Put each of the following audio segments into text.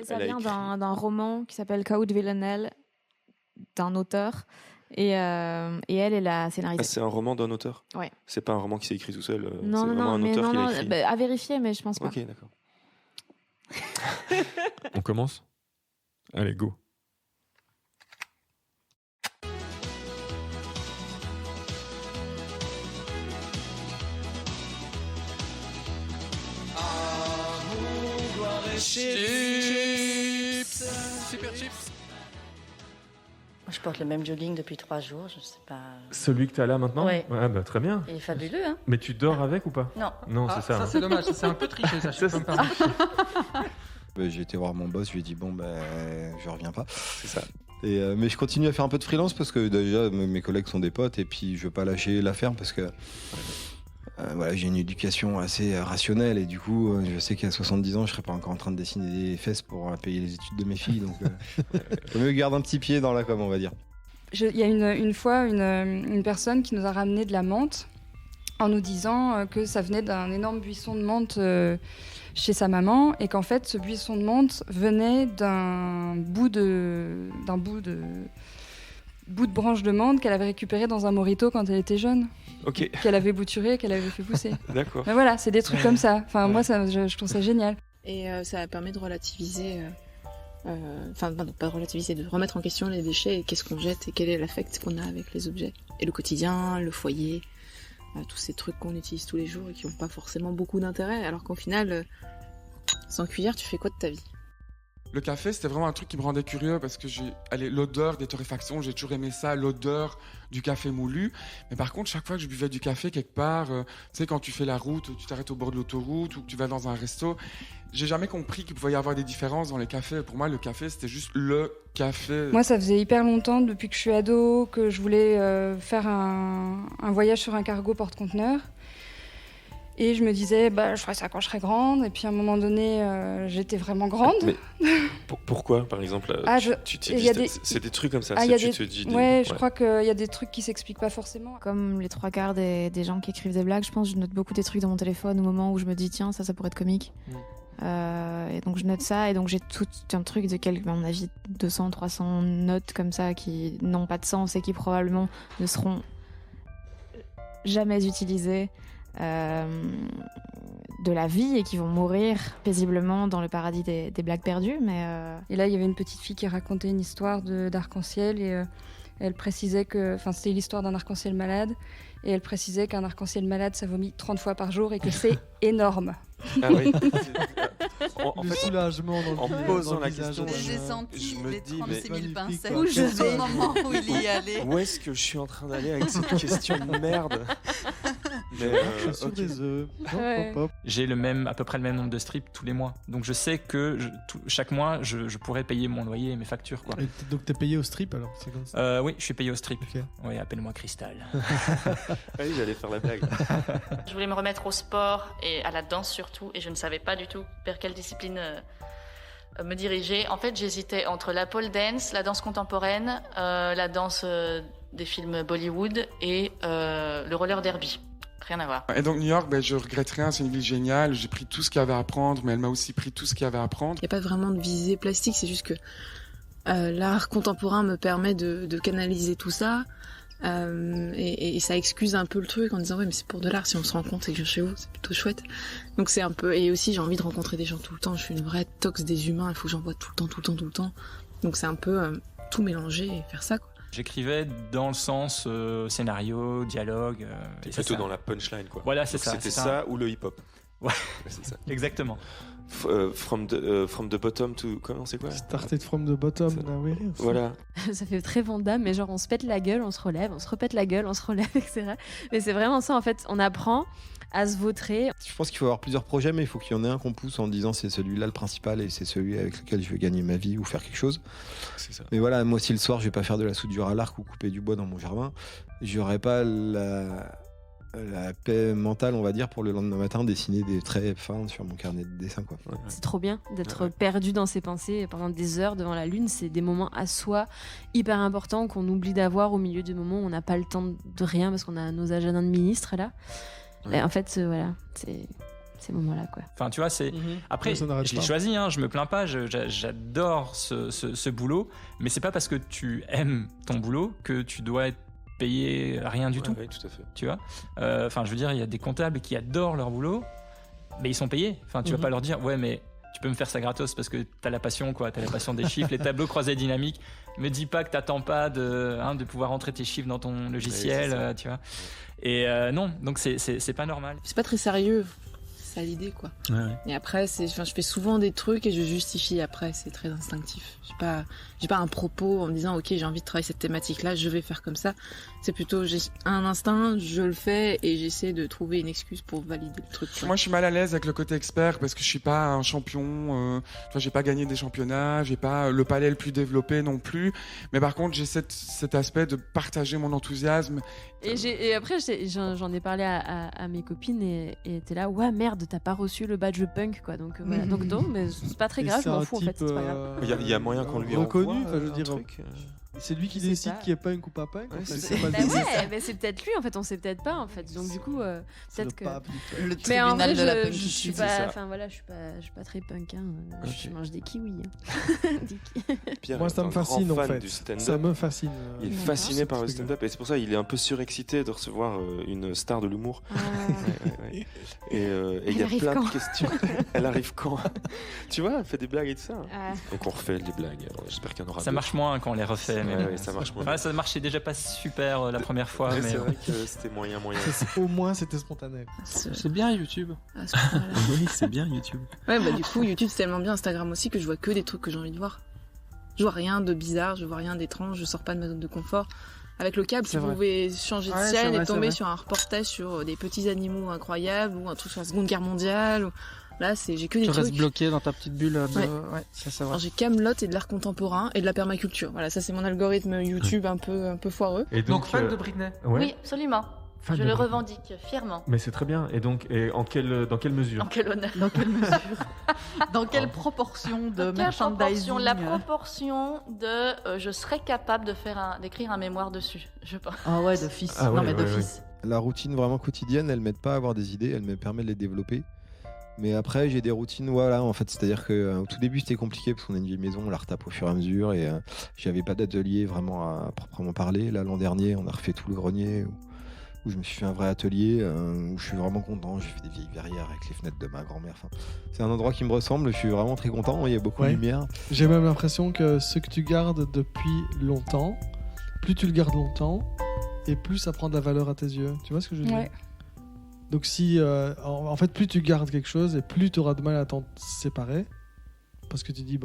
Ça elle a vient écrit. d'un roman qui s'appelle Count Villanelle, d'un auteur. Et elle est la scénariste. Ah, c'est un roman d'un auteur? Ouais. C'est pas un roman qui s'est écrit tout seul, Non, c'est non, vraiment non, un mais auteur non, qui l'a non, écrit. bah, à vérifier, mais je pense pas. Ok, d'accord. On commence? Allez, go. Chips. Super chips. Je porte le même jogging depuis 3 jours, je sais pas. Celui que tu as là maintenant? Ouais. Bah, très bien. Il est fabuleux, hein? Mais tu dors avec ou pas? Non. Non, c'est ça. Ça, hein. c'est dommage. Ça, c'est un peu triché, ça. Je peux me permettre. J'ai été voir mon boss, je lui ai dit bon je reviens pas. C'est ça. Et, mais je continue à faire un peu de freelance parce que déjà mes collègues sont des potes et puis je veux pas lâcher l'affaire parce que voilà, j'ai une éducation assez rationnelle et du coup je sais qu'à 70 ans je serai pas encore en train de dessiner des fesses pour payer les études de mes filles, donc faut mieux garder un petit pied dans la com, on va dire. Il y a une fois une personne qui nous a ramené de la menthe en nous disant que ça venait d'un énorme buisson de menthe chez sa maman et qu'en fait ce buisson de menthe venait d'un bout de branche de menthe qu'elle avait récupéré dans un mojito quand elle était jeune, Ok, qu'elle avait bouturé, qu'elle avait fait pousser. d'accord. Mais voilà, c'est des trucs comme ça. Enfin, moi, je trouve ça génial. Et ça permet de relativiser, enfin non, pas de relativiser, de remettre en question les déchets et qu'est-ce qu'on jette et quel est l'affect qu'on a avec les objets. Et le quotidien, le foyer, tous ces trucs qu'on utilise tous les jours et qui n'ont pas forcément beaucoup d'intérêt, alors qu'au final, sans cuillère, tu fais quoi de ta vie? Le café, c'était vraiment un truc qui me rendait curieux parce que l'odeur des torréfactions, j'ai toujours aimé ça, l'odeur du café moulu. Mais par contre, chaque fois que je buvais du café quelque part, tu sais, quand tu fais la route, ou tu t'arrêtes au bord de l'autoroute, ou que tu vas dans un resto, j'ai jamais compris qu'il pouvait y avoir des différences dans les cafés. Pour moi, le café, c'était juste le café. Moi, ça faisait hyper longtemps, depuis que je suis ado, que je voulais faire un voyage sur un cargo porte-conteneurs. Et je me disais, je ferais ça quand je serais grande. Et puis à un moment donné, j'étais vraiment grande. Mais pourquoi, par exemple tu t'es il y a dit, des- c'est des trucs comme ça, Ah, il y a tu des- te dis... Ouais, je crois qu'il y a des trucs qui s'expliquent pas forcément. Comme les 3/4 des gens qui écrivent des blagues, je pense que je note beaucoup des trucs dans mon téléphone au moment où je me dis tiens, ça pourrait être comique. Et donc je note ça, et donc j'ai tout un truc de à mon avis 200-300 notes comme ça qui n'ont pas de sens et qui probablement ne seront jamais utilisées de la vie et qui vont mourir paisiblement dans le paradis des blagues perdues. Et là, il y avait une petite fille qui racontait une histoire d'arc-en-ciel et elle précisait que, c'était l'histoire d'un arc-en-ciel malade, et elle précisait qu'un arc-en-ciel malade, ça vomit 30 fois par jour et que c'est énorme. Ah oui. En Le fait, soulagement dans le en visage, posant dans le la visage, question, ouais. J'ai senti je me les dis, 36 000 mais- pincettes. Où je au moment où il y allait. où est-ce que je suis en train d'aller avec cette question de merde? Mais, Je suis sur ok. des œufs. Hop, Ouais. hop, hop. J'ai à peu près le même nombre de strips tous les mois. Donc je sais que chaque mois, je pourrais payer mon loyer et mes factures, quoi. Donc t'es payé au strip alors, c'est comme ça. Oui, je suis payé au strip. Ok. Oui, appelle-moi Cristal. Ah oui, j'allais faire la blague. Je voulais me remettre au sport et à la danse surtout, et je ne savais pas du tout vers quelle discipline me diriger. En fait, j'hésitais entre la pole dance, la danse contemporaine, la danse des films Bollywood et le roller derby. Rien à voir. Et donc New York, je regrette rien, c'est une ville géniale. J'ai pris tout ce qu'il y avait à apprendre, mais elle m'a aussi pris tout ce qu'il y avait à apprendre. Il n'y a pas vraiment de visée plastique, c'est juste que l'art contemporain me permet de canaliser tout ça. Et ça excuse un peu le truc en disant ouais mais c'est pour de l'art, si on se rend compte c'est que chez vous c'est plutôt chouette. Donc c'est un peu, et aussi j'ai envie de rencontrer des gens tout le temps, je suis une vraie tox des humains, il faut que j'en vois tout le temps. Donc c'est un peu tout mélanger et faire ça quoi. J'écrivais dans le sens scénario, dialogue. T'es et c'est plutôt ça. dans la punchline, quoi. Voilà, c'est Donc ça. C'était c'est ça ou le hip-hop. Ouais. C'est ça. Exactement. From the bottom to... Comment c'est quoi? Started from the bottom, Ça- now we're here. Voilà. Ça fait très Vandame, mais genre on se pète la gueule, on se relève, on se repète la gueule, on se relève, etc. Mais c'est vraiment ça en fait, on apprend à se vautrer. Je pense qu'il faut avoir plusieurs projets, mais il faut qu'il y en ait un qu'on pousse en disant c'est celui-là le principal et c'est celui avec lequel je vais gagner ma vie ou faire quelque chose. C'est ça. Mais voilà, moi si le soir je vais pas faire de la soudure à l'arc ou couper du bois dans mon jardin, j'aurai pas la paix mentale, on va dire, pour le lendemain matin dessiner des traits fins sur mon carnet de dessin, quoi. Ouais. C'est trop bien d'être Ouais. perdu dans ses pensées pendant des heures devant la lune. C'est des moments à soi hyper importants qu'on oublie d'avoir au milieu du moment où on n'a pas le temps de rien parce qu'on a nos agendas de ministres là. Ouais. Et en fait, voilà, c'est ces moments-là, quoi. Enfin, tu vois, c'est. Après, je l'ai choisi, hein, je me plains pas, j'adore ce boulot, mais c'est pas parce que tu aimes ton boulot que tu dois être payé rien du tout. Oui, tout à fait. Tu vois. Enfin, je veux dire, il y a des comptables qui adorent leur boulot, mais ils sont payés. Enfin, tu vas pas leur dire, ouais, mais tu peux me faire ça gratos parce que t'as la passion, quoi. T'as la passion des chiffres, les tableaux croisés dynamiques. Me dis pas que t'attends pas de pouvoir entrer tes chiffres dans ton logiciel, tu vois. Et non, donc c'est pas normal. C'est pas très sérieux. C'est ça l'idée, quoi. Ouais. Et après, je fais souvent des trucs et je justifie après. C'est très instinctif. J'ai pas un propos en me disant, ok, j'ai envie de travailler cette thématique-là, je vais faire comme ça. C'est plutôt, j'ai un instinct, je le fais et j'essaie de trouver une excuse pour valider le truc. Moi, je suis mal à l'aise avec le côté expert parce que je suis pas un champion. Tu vois, j'ai pas gagné des championnats, j'ai pas le palais le plus développé non plus. Mais par contre, j'ai cet aspect de partager mon enthousiasme. Et après, j'en ai parlé à mes copines et t'es là, ouais, merde, t'as pas reçu le badge punk, quoi. Donc voilà. Donc non, mais c'est pas très grave, je m'en fous en fait. C'est pas grave. Il y a moyen qu'on lui reconnu, envoie je veux dire. C'est lui qui décide qui est punk ou pas punk. Ouais, en fait. c'est peut-être lui en fait, on sait peut-être pas en fait. Donc du coup, peut-être que le mais en tribunal vrai, de la je suis punkitude, pas, enfin voilà, je suis pas très punk. Hein. Je mange des kiwis. Pierre Moi, est ça un me fascine grand en fan fait. du stand-up. Ça me fascine. Il est fasciné par le stand-up et c'est pour ça qu'il est un peu surexcité de recevoir une star de l'humour. Ouais. Et il y a plein de questions. Elle arrive quand? Tu vois, elle fait des blagues et tout ça. Donc on refait des blagues. Alors, j'espère qu'il y en aura. Ça marche moins quand on les refait. Mais ça marche moins. Enfin, ça marchait déjà pas super la première fois. Ouais, mais c'est vrai que c'était moyen. Au moins, c'était spontané. C'est bien YouTube. Oui, c'est bien YouTube. Ouais, bah du coup, YouTube c'est tellement bien, Instagram aussi, que je vois que des trucs que j'ai envie de voir. Je vois rien de bizarre, je vois rien d'étrange, je sors pas de ma zone de confort. Avec le câble, vous pouvez changer de chaîne et tomber sur un reportage sur des petits animaux incroyables ou un truc sur la Seconde Guerre mondiale. Là, j'ai que des trucs. Tu restes bloqué dans ta petite bulle. Ouais, ça c'est vrai. J'ai Kaamelott et de l'art contemporain et de la permaculture. Voilà, ça c'est mon algorithme YouTube un peu foireux. Et donc fan de Britney. Oui, absolument. Je le revendique fièrement. Mais c'est très bien. Et donc, dans quelle mesure? En quel honneur? Dans quelle mesure? Dans quelle proportion de merchandising? La proportion de je serais capable d'écrire un mémoire dessus, je pense. Ah ouais, d'office. D'office. La routine vraiment quotidienne, elle m'aide pas à avoir des idées, elle me permet de les développer. Mais après, j'ai des routines, voilà, en fait, c'est-à-dire qu'au tout début, c'était compliqué parce qu'on a une vieille maison, on la retape au fur et à mesure et j'avais pas d'atelier vraiment à proprement parler. Là, l'an dernier, on a refait tout le grenier où je me suis fait un vrai atelier où je suis vraiment content. J'ai fait des vieilles verrières avec les fenêtres de ma grand-mère. Enfin, c'est un endroit qui me ressemble, je suis vraiment très content, il y a beaucoup de lumière. J'ai même l'impression que ce que tu gardes depuis longtemps, plus tu le gardes longtemps et plus ça prend de la valeur à tes yeux. Tu vois ce que je veux dire? Donc si, en fait, plus tu gardes quelque chose et plus tu auras de mal à t'en séparer, parce que tu dis,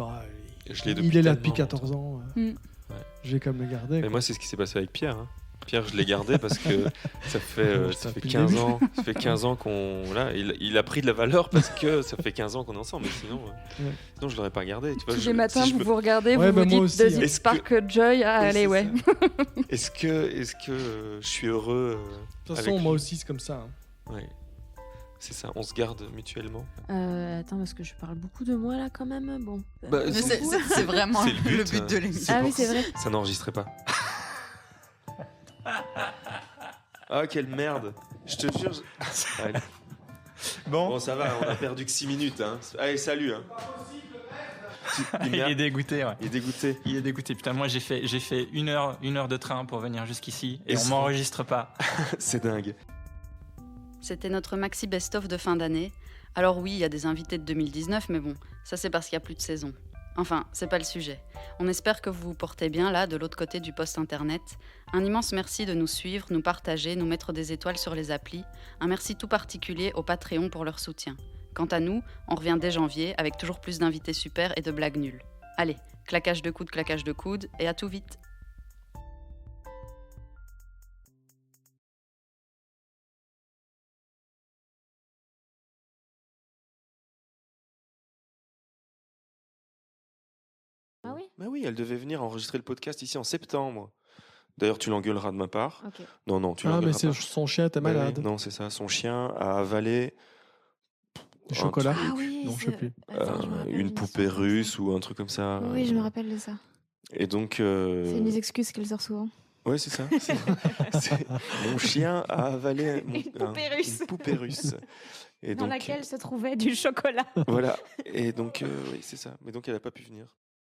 il est là depuis 14 ans, je vais quand même le garder. Mais moi, c'est ce qui s'est passé avec Pierre. Hein. Pierre, je l'ai gardé parce que ça fait 15 ans. Ça fait 15 ans qu'on... Là, il a pris de la valeur parce que ça fait 15 ans qu'on est ensemble. Mais sinon je l'aurais pas gardé. Tu vois, tous les matins, vous regardez, vous vous dites, does it spark joy? Allez, ouais. Est-ce que je suis heureux de toute façon, moi aussi, c'est comme ça. Ouais. C'est ça, on se garde mutuellement. Attends, parce que je parle beaucoup de moi là quand même. Bon. C'est vraiment le but de l'émission. Ah oui, c'est vrai. Ça n'enregistrait pas. Ah, quelle merde. Je te jure. Allez. Bon, ça va, on a perdu que 6 minutes. Hein. Allez, salut. Hein. Il est dégoûté, ouais. Il est dégoûté. Putain, moi j'ai fait une heure de train pour venir jusqu'ici et on m'enregistre pas. C'est dingue. C'était notre maxi best-of de fin d'année. Alors oui, il y a des invités de 2019, mais bon, ça c'est parce qu'il n'y a plus de saison. Enfin, c'est pas le sujet. On espère que vous vous portez bien là, de l'autre côté du poste internet. Un immense merci de nous suivre, nous partager, nous mettre des étoiles sur les applis. Un merci tout particulier au Patreon pour leur soutien. Quant à nous, on revient dès janvier avec toujours plus d'invités super et de blagues nulles. Allez, claquage de coude, et à tout vite. Ah oui? Bah oui, elle devait venir enregistrer le podcast ici en septembre. D'ailleurs, tu l'engueuleras de ma part. Okay. Non, tu l'engueuleras pas. Mais son chien était malade. Oui, non, c'est ça. Son chien a avalé du chocolat. Ah oui, non, je sais plus. Une poupée russe ou un truc comme ça. Oui, je me rappelle de ça. Et donc. C'est une des excuses qu'elle sort souvent. Ouais, c'est ça. Mon chien a avalé une poupée russe. Dans laquelle se trouvait du chocolat. Voilà. Et donc, oui, c'est ça. Mais donc, elle n'a pas pu venir.